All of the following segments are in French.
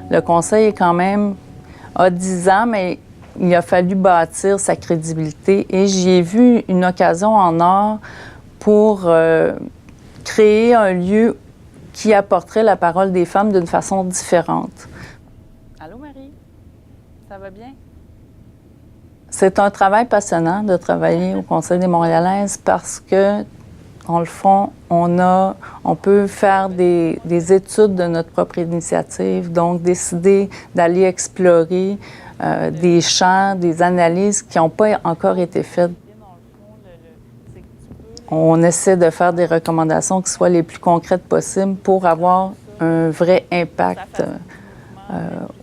Le conseil est quand même a 10 ans, mais il a fallu bâtir sa crédibilité et j'y ai vu une occasion en or pour créer un lieu qui apporterait la parole des femmes d'une façon différente. Allô, Marie? Ça va bien? C'est un travail passionnant de travailler au Conseil des Montréalaises parce que, dans le fond, on peut faire des études de notre propre initiative, donc décider d'aller explorer des champs, des analyses qui n'ont pas encore été faites. On essaie de faire des recommandations qui soient les plus concrètes possibles pour avoir un vrai impact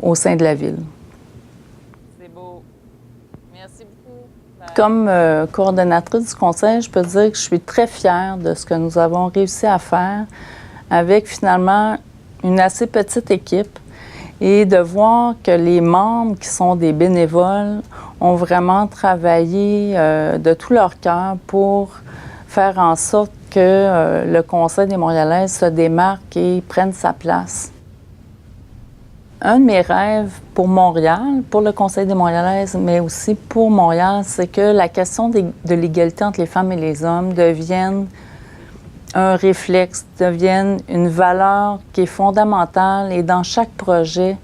au sein de la ville. C'est beau. Merci beaucoup. Comme coordonnatrice du conseil, je peux dire que je suis très fière de ce que nous avons réussi à faire avec finalement une assez petite équipe et de voir que les membres qui sont des bénévoles ont vraiment travaillé de tout leur cœur pour faire en sorte que le Conseil des Montréalaises se démarque et prenne sa place. Un de mes rêves pour Montréal, pour le Conseil des Montréalaises, mais aussi pour Montréal, c'est que la question de l'égalité entre les femmes et les hommes devienne un réflexe, devienne une valeur qui est fondamentale et dans chaque projet,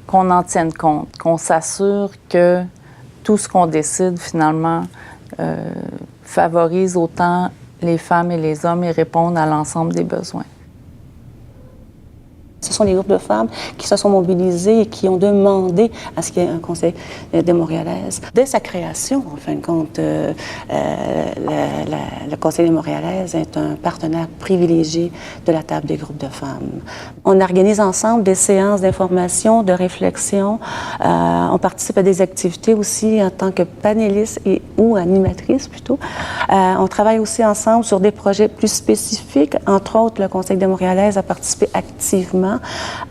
qu'on en tienne compte, qu'on s'assure que tout ce qu'on décide finalement favorise autant les femmes et les hommes et répondent à l'ensemble des besoins. Ce sont les groupes de femmes qui se sont mobilisés et qui ont demandé à ce qu'il y ait un Conseil des Montréalaises. Dès sa création, en fin de compte, le Conseil des Montréalaises est un partenaire privilégié de la table des groupes de femmes. On organise ensemble des séances d'information, de réflexion. On participe à des activités aussi en tant que panéliste ou animatrice plutôt. On travaille aussi ensemble sur des projets plus spécifiques. Entre autres, le Conseil des Montréalaises a participé activement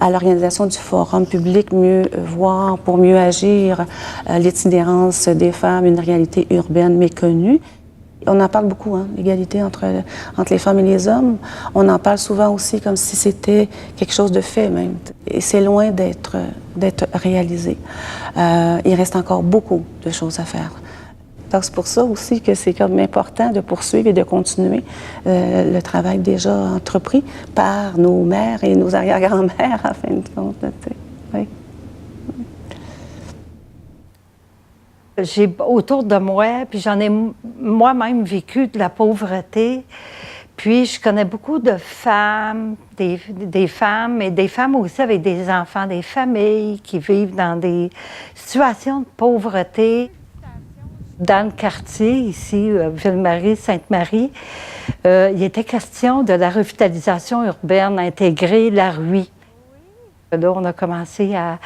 à l'organisation du forum public Mieux voir pour mieux agir, l'itinérance des femmes, une réalité urbaine méconnue. On en parle beaucoup, hein, l'égalité entre les femmes et les hommes. On en parle souvent aussi comme si c'était quelque chose de fait même. Et c'est loin d'être réalisé. Il reste encore beaucoup de choses à faire. Donc, c'est pour ça aussi que c'est comme important de poursuivre et de continuer le travail déjà entrepris par nos mères et nos arrière-grand-mères, en fin de compte. Oui. J'ai autour de moi, puis j'en ai moi-même vécu de la pauvreté. Puis je connais beaucoup de femmes, des femmes, et des femmes aussi avec des enfants, des familles qui vivent dans des situations de pauvreté. Dans le quartier, ici, Ville-Marie, Sainte-Marie, il était question de la revitalisation urbaine intégrée, la RUI. Là, on a commencé à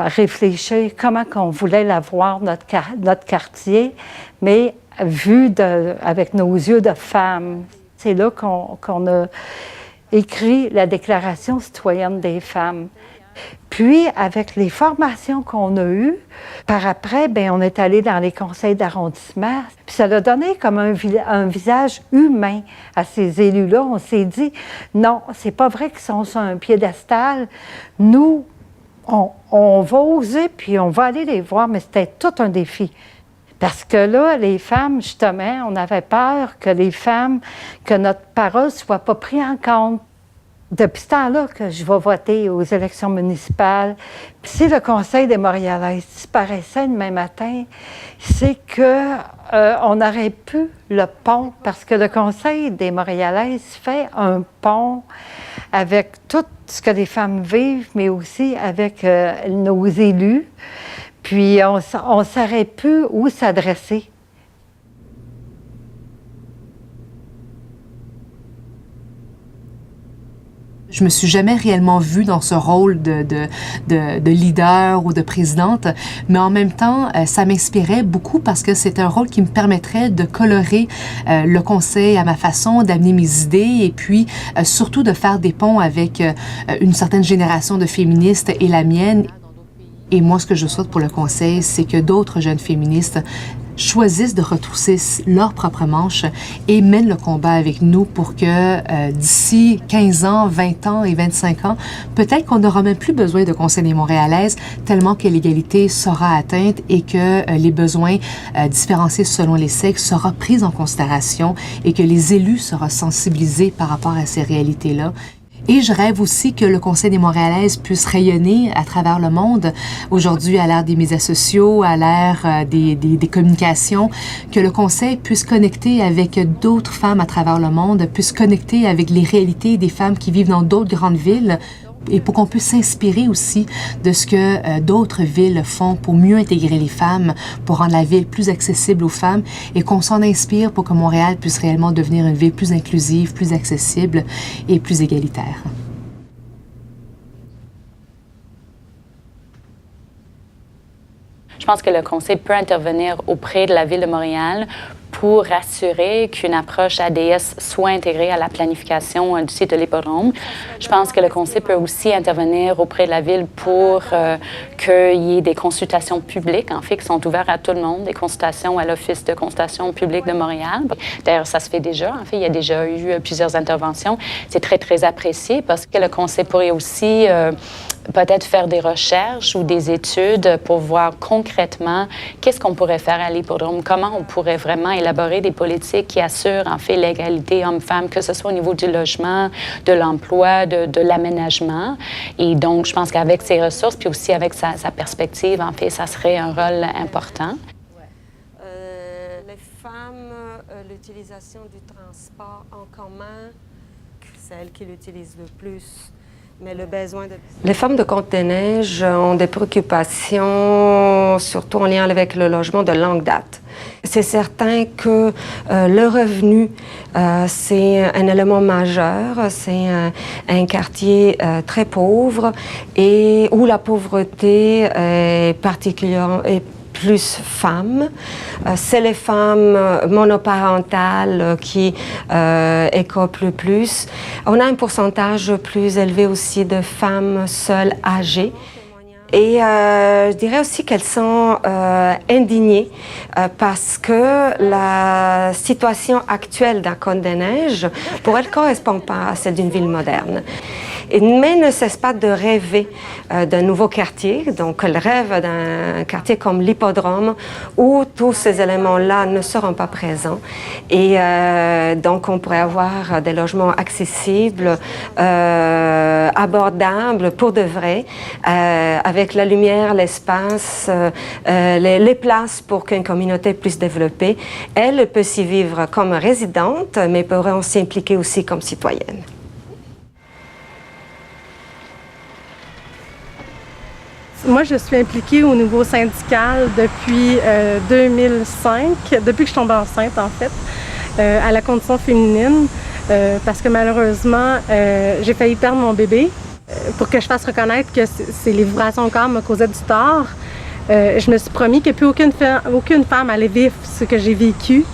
réfléchir comment on voulait la voir, notre quartier, mais vu avec nos yeux de femmes. C'est là qu'on a écrit la Déclaration citoyenne des femmes. Puis, avec les formations qu'on a eues, par après, bien, on est allé dans les conseils d'arrondissement. Puis ça a donné comme un visage humain à ces élus-là. On s'est dit, non, c'est pas vrai qu'ils sont sur un piédestal. Nous, on va oser, puis on va aller les voir, mais c'était tout un défi. Parce que là, les femmes, justement, on avait peur que les femmes, que notre parole soit pas prise en compte. Depuis ce temps-là que je vais voter aux élections municipales, puis si le Conseil des Montréalaises disparaissait demain matin, c'est qu'on n'aurait plus le pont, parce que le Conseil des Montréalaises fait un pont avec tout ce que les femmes vivent, mais aussi avec nos élus. Puis on ne saurait plus où s'adresser. Je me suis jamais réellement vue dans ce rôle de leader ou de présidente, mais en même temps, ça m'inspirait beaucoup parce que c'est un rôle qui me permettrait de colorer le conseil à ma façon, d'amener mes idées et puis surtout de faire des ponts avec une certaine génération de féministes et la mienne. Et moi, ce que je souhaite pour le conseil, c'est que d'autres jeunes féministes choisissent de retrousser leurs propres manches et mènent le combat avec nous pour que d'ici 15 ans, 20 ans et 25 ans, peut-être qu'on n'aura même plus besoin de Conseil des Montréalaises tellement que l'égalité sera atteinte et que les besoins différenciés selon les sexes sera pris en considération et que les élus seront sensibilisés par rapport à ces réalités-là. Et je rêve aussi que le Conseil des Montréalaises puisse rayonner à travers le monde. Aujourd'hui, à l'ère des médias sociaux, à l'ère des communications, que le Conseil puisse connecter avec d'autres femmes à travers le monde, puisse connecter avec les réalités des femmes qui vivent dans d'autres grandes villes, et pour qu'on puisse s'inspirer aussi de ce que d'autres villes font pour mieux intégrer les femmes, pour rendre la ville plus accessible aux femmes, et qu'on s'en inspire pour que Montréal puisse réellement devenir une ville plus inclusive, plus accessible et plus égalitaire. Je pense que le Conseil peut intervenir auprès de la Ville de Montréal pour assurer qu'une approche ADS soit intégrée à la planification du site de l'hippodrome. Je pense que le Conseil peut aussi intervenir auprès de la Ville pour qu'il y ait des consultations publiques, en fait, qui sont ouvertes à tout le monde, des consultations à l'Office de consultation publique de Montréal. D'ailleurs, ça se fait déjà. En fait, il y a déjà eu plusieurs interventions. C'est très, très apprécié parce que le Conseil pourrait aussi peut-être faire des recherches ou des études pour voir concrètement qu'est-ce qu'on pourrait faire à l'hippodrome, comment on pourrait vraiment élaborer des politiques qui assurent en fait l'égalité homme-femme, que ce soit au niveau du logement, de l'emploi, de l'aménagement. Et donc, je pense qu'avec ses ressources, puis aussi avec sa perspective, en fait, ça serait un rôle important. Les femmes, l'utilisation du transport en commun, celles qui l'utilisent le plus. Mais le besoin de... Les femmes de Côte-des-Neiges ont des préoccupations, surtout en lien avec le logement de longue date. C'est certain que le revenu, c'est un élément majeur. C'est un quartier très pauvre et où la pauvreté est particulièrement... plus femmes. C'est les femmes monoparentales qui écopent le plus. On a un pourcentage plus élevé aussi de femmes seules âgées. Et je dirais aussi qu'elles sont indignées parce que la situation actuelle dans Côte-des-Neiges, pour elles, ne correspond pas à celle d'une ville moderne. Mais ne cesse pas de rêver d'un nouveau quartier. Donc, elles rêvent d'un quartier comme l'hippodrome où tous ces éléments-là ne seront pas présents. Et donc, on pourrait avoir des logements accessibles, abordables pour de vrai, avec la lumière, l'espace, les places pour qu'une communauté puisse développer. Elle peut s'y vivre comme résidente, mais pourrait s'impliquer aussi comme citoyenne. Moi, je suis impliquée au niveau syndical depuis 2005, depuis que je suis tombée enceinte, en fait, à la condition féminine, parce que malheureusement, j'ai failli perdre mon bébé. Pour que je fasse reconnaître que ces vibrations au corps me causaient du tort, je me suis promis que plus aucune femme allait vivre ce que j'ai vécu.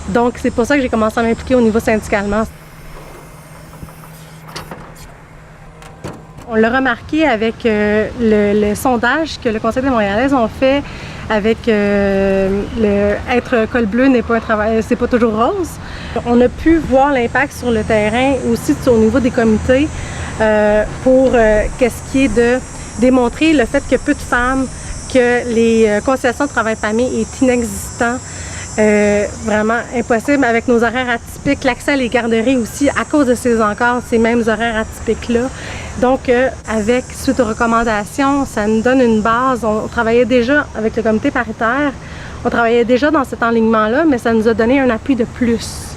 Donc, c'est pour ça que j'ai commencé à m'impliquer au niveau syndicalement. On l'a remarqué avec le sondage que le Conseil des Montréalaises ont fait avec être col bleu n'est pas un travail, c'est pas toujours rose. On a pu voir l'impact sur le terrain aussi au niveau des comités pour qu'est-ce qui est de démontrer le fait que peu de femmes, que les conciliations de travail-famille est inexistant. Vraiment impossible avec nos horaires atypiques, l'accès à les garderies aussi à cause de ces mêmes horaires atypiques-là. Donc, suite aux recommandations, ça nous donne une base. On travaillait déjà avec le comité paritaire, on travaillait déjà dans cet enlignement-là, mais ça nous a donné un appui de plus.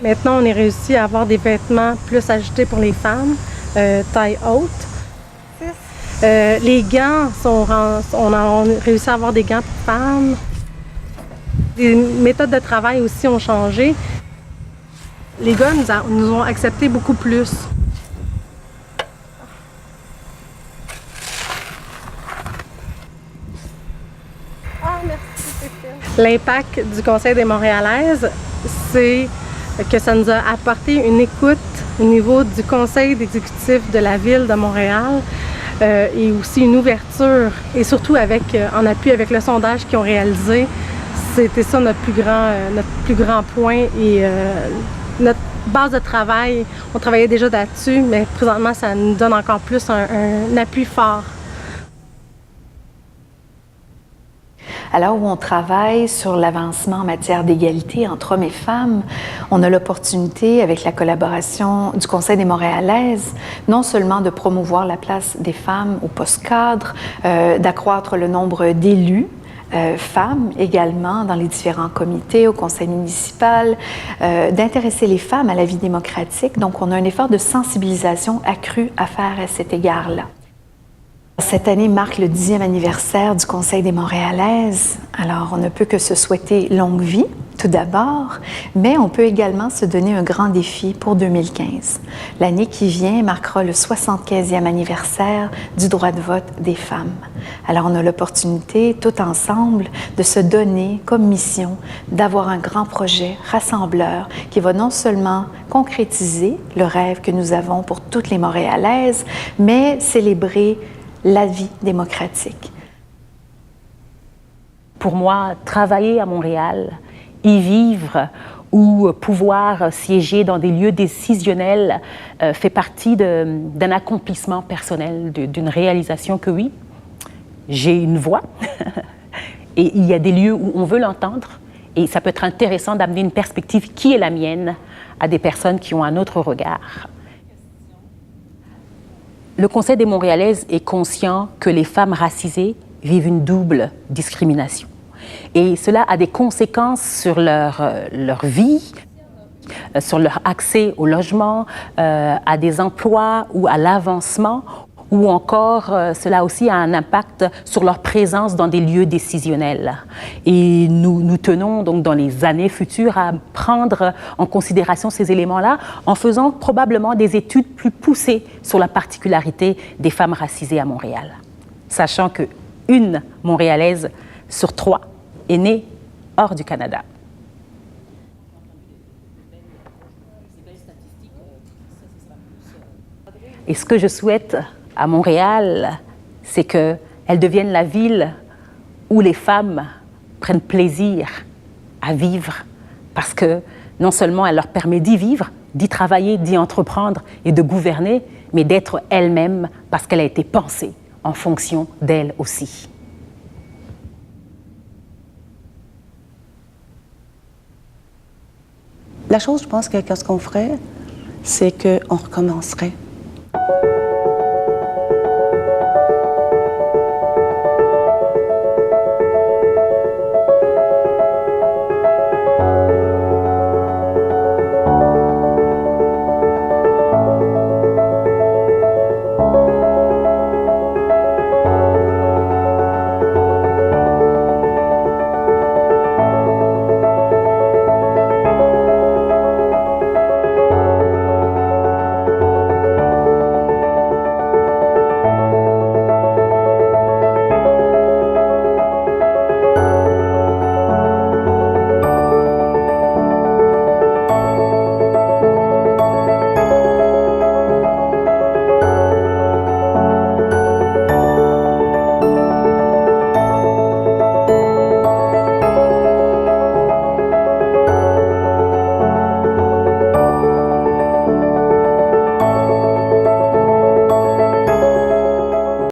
Maintenant, on est réussi à avoir des vêtements plus ajustés pour les femmes, taille haute. Les gants, on a réussi à avoir des gants pour femmes. Les méthodes de travail aussi ont changé. Les gars nous ont accepté beaucoup plus. L'impact du Conseil des Montréalaises, c'est que ça nous a apporté une écoute au niveau du Conseil exécutif de la Ville de Montréal. et aussi une ouverture, et surtout en appui avec le sondage qu'ils ont réalisé. C'était ça notre plus grand point et notre base de travail. On travaillait déjà là-dessus, mais présentement, ça nous donne encore plus un appui fort. À l'heure où on travaille sur l'avancement en matière d'égalité entre hommes et femmes, on a l'opportunité, avec la collaboration du Conseil des Montréalaises, non seulement de promouvoir la place des femmes au poste cadre, d'accroître le nombre d'élus, femmes également dans les différents comités, au conseil municipal, d'intéresser les femmes à la vie démocratique. Donc, on a un effort de sensibilisation accru à faire à cet égard-là. Cette année marque le 10e anniversaire du Conseil des Montréalaises. Alors, on ne peut que se souhaiter longue vie, tout d'abord, mais on peut également se donner un grand défi pour 2015. L'année qui vient marquera le 75e anniversaire du droit de vote des femmes. Alors, on a l'opportunité, tout ensemble, de se donner comme mission d'avoir un grand projet rassembleur qui va non seulement concrétiser le rêve que nous avons pour toutes les Montréalaises, mais célébrer la vie démocratique. Pour moi, travailler à Montréal, y vivre ou pouvoir siéger dans des lieux décisionnels fait partie d'un accomplissement personnel, d'une réalisation que oui, j'ai une voix et il y a des lieux où on veut l'entendre et ça peut être intéressant d'amener une perspective qui est la mienne à des personnes qui ont un autre regard. Le Conseil des Montréalaises est conscient que les femmes racisées vivent une double discrimination. Et cela a des conséquences sur leur vie, sur leur accès au logement, à des emplois ou à l'avancement, ou encore cela aussi a un impact sur leur présence dans des lieux décisionnels. Et nous tenons donc dans les années futures à prendre en considération ces éléments-là en faisant probablement des études plus poussées sur la particularité des femmes racisées à Montréal, sachant qu'une Montréalaise sur 3 est née hors du Canada. Et ce que je souhaite à Montréal, c'est qu'elle devienne la ville où les femmes prennent plaisir à vivre parce que non seulement elle leur permet d'y vivre, d'y travailler, d'y entreprendre et de gouverner, mais d'être elle-même parce qu'elle a été pensée en fonction d'elle aussi. La chose, je pense que ce qu'on ferait, c'est qu'on recommencerait.